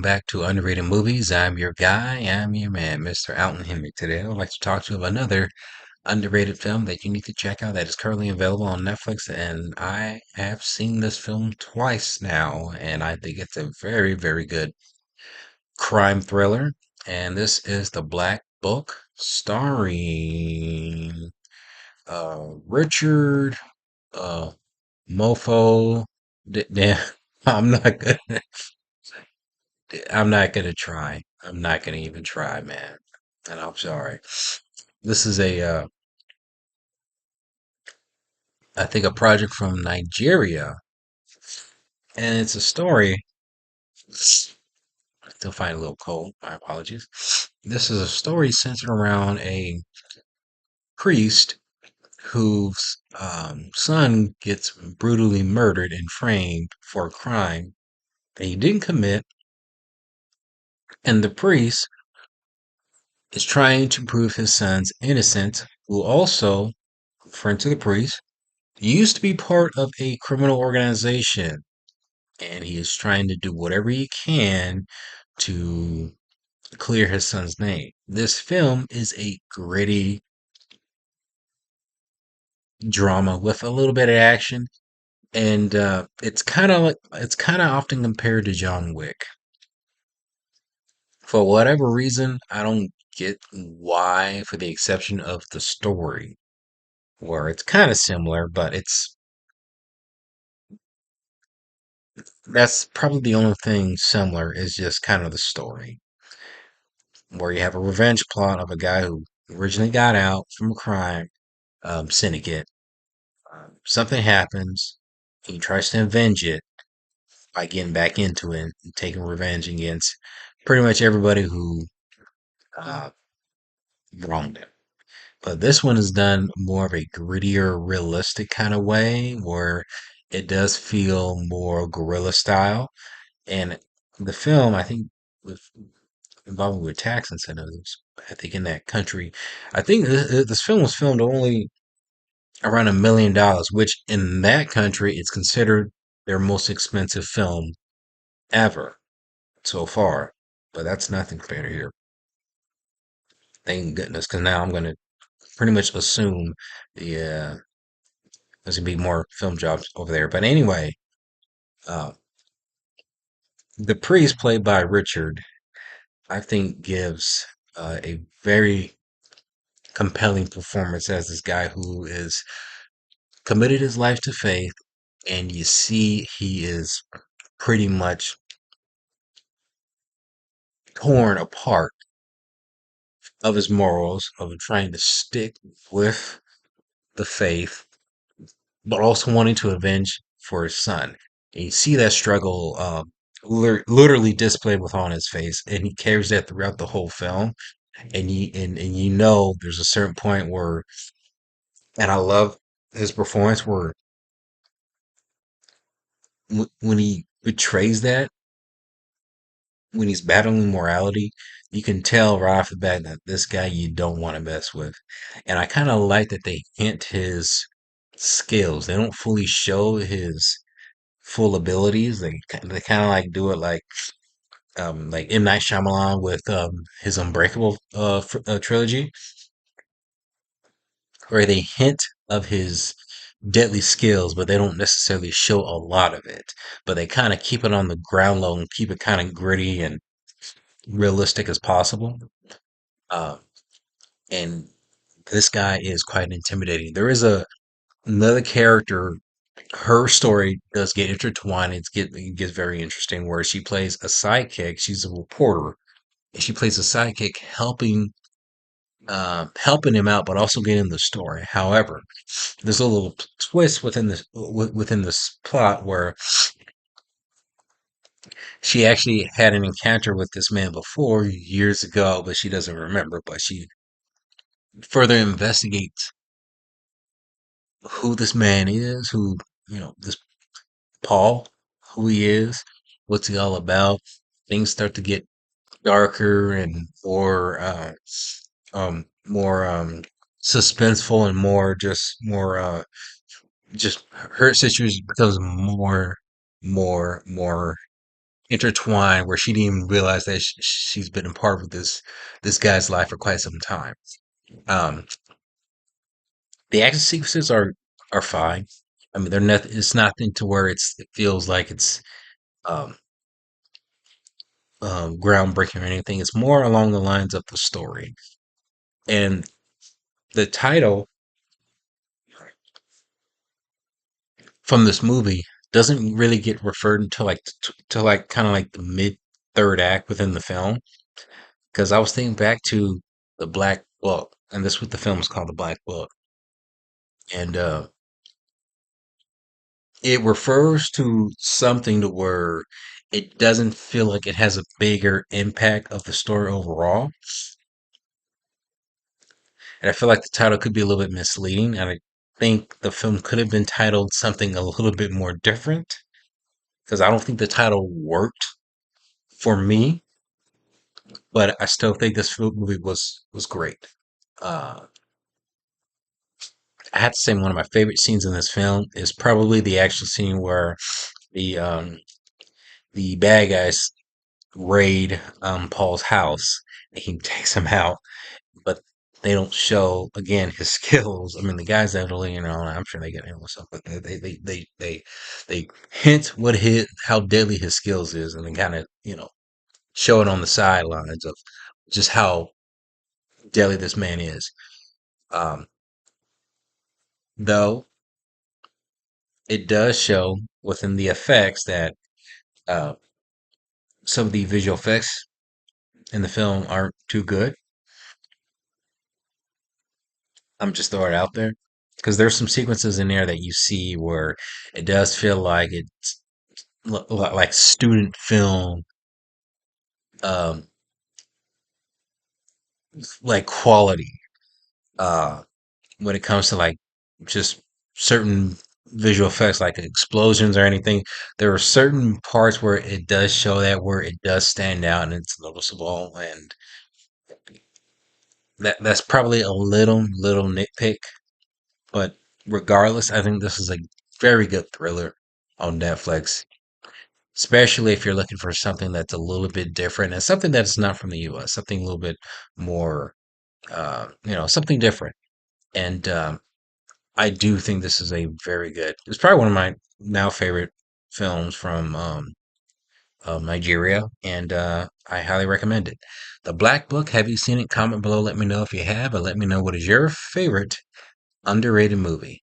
back to Underrated Movies. I'm your guy, I'm your man, Mr. Alton Henry. Today, I would like to talk to you about another underrated film that you need to check out that is currently available on Netflix. And I have seen this film twice now, and I think it's a very, very good crime thriller. And this is The Black Book, starring Richard uh, Mofo. Damn, I'm not good. I'm not gonna try. I'm not gonna even try, man. And I'm sorry. This is I think a project from Nigeria, and it's a story. I still find it a little cold. My apologies. This is a story centered around a priest whose son gets brutally murdered and framed for a crime that he didn't commit, and the priest is trying to prove his son's innocent, who also, friend to the priest, he used to be part of a criminal organization, and he is trying to do whatever he can to clear his son's name. This film is a gritty drama with a little bit of action, and it's kind of often compared to John Wick. For whatever reason, I don't get why, for the exception of the story, where it's kind of similar, but it's that's probably the only thing similar is just kind of the story, where you have a revenge plot of a guy who originally got out from a crime syndicate. Something happens. He tries to avenge it by getting back into it and taking revenge against pretty much everybody who uh, wronged him. But this one is done more of a grittier, realistic kind of way where it does feel more guerrilla style. And the film, I think, with involving with tax incentives, I think in that country, I think this film was filmed only around $1 million, which in that country is considered their most expensive film ever so far. But that's nothing compared to here. Thank goodness, because now I'm going to pretty much assume there's going to be more film jobs over there. But anyway, uh, the priest played by Richard, I think, gives a very compelling performance as this guy who is committed his life to faith, and you see he is pretty much torn apart of his morals, of trying to stick with the faith, but also wanting to avenge for his son. And you see that struggle literally displayed with on his face, and he carries that throughout the whole film. And you know there's a certain point where, and I love his performance where when he betrays that, when he's battling morality, you can tell right off the bat that this guy you don't want to mess with. And I kind of like that they hint his skills. They don't fully show his full abilities. They kind of like do it like M Night Shyamalan with his Unbreakable trilogy, where they hint of his deadly skills, but they don't necessarily show a lot of it. But they kind of keep it on the ground low and keep it kind of gritty and realistic as possible. Uh, and this guy is quite intimidating. There is another character. Her story does get intertwined. It gets very interesting. Where she plays a sidekick. She's a reporter, and she plays a sidekick helping him out, but also getting the story. However, there's a little twist within this plot where she actually had an encounter with this man before years ago, but she doesn't remember. But she further investigates who this man is, who, this Paul, who he is, what's he all about. Things start to get darker and more suspenseful and more just her situation becomes more intertwined where she didn't even realize that she's been a part of this guy's life for quite some time. Um, the action sequences are fine. I mean, they're not. It's nothing to where it feels like it's um, groundbreaking or anything. It's more along the lines of the story and the title from this movie doesn't really get referred until like kind of like the mid third act within the film. Because I was thinking back to the Black Book, and this is what the film is called, the Black Book, and it refers to something to where it doesn't feel like it has a bigger impact of the story overall. And I feel like the title could be a little bit misleading, and I think the film could have been titled something a little bit more different because I don't think the title worked for me, but I still think this movie was great. Uh, I have to say one of my favorite scenes in this film is probably the action scene where the um, the bad guys raid Paul's house and he takes him out, but they don't show again his skills. I mean, the guys that are, I'm sure they get him with something, but they hint what his how deadly his skills is, and then kind of show it on the sidelines of just how deadly this man is. Um, though it does show within the effects that uh, some of the visual effects in the film aren't too good. I'm just throwing it out there because there's some sequences in there that you see where it does feel like it's like student film, um, like quality. Uh, when it comes to like just certain visual effects, like explosions or anything, there are certain parts where it does show that where it does stand out and it's noticeable, and that's probably a little nitpick. But regardless, I think this is a very good thriller on Netflix, especially if you're looking for something that's a little bit different and something that's not from the US, something a little bit more, something different. And I do think this is a very good. It's probably one of my now favorite films from Nigeria, and I highly recommend it. The Black Book. Have you seen it? Comment below. Let me know if you have, and let me know what is your favorite underrated movie.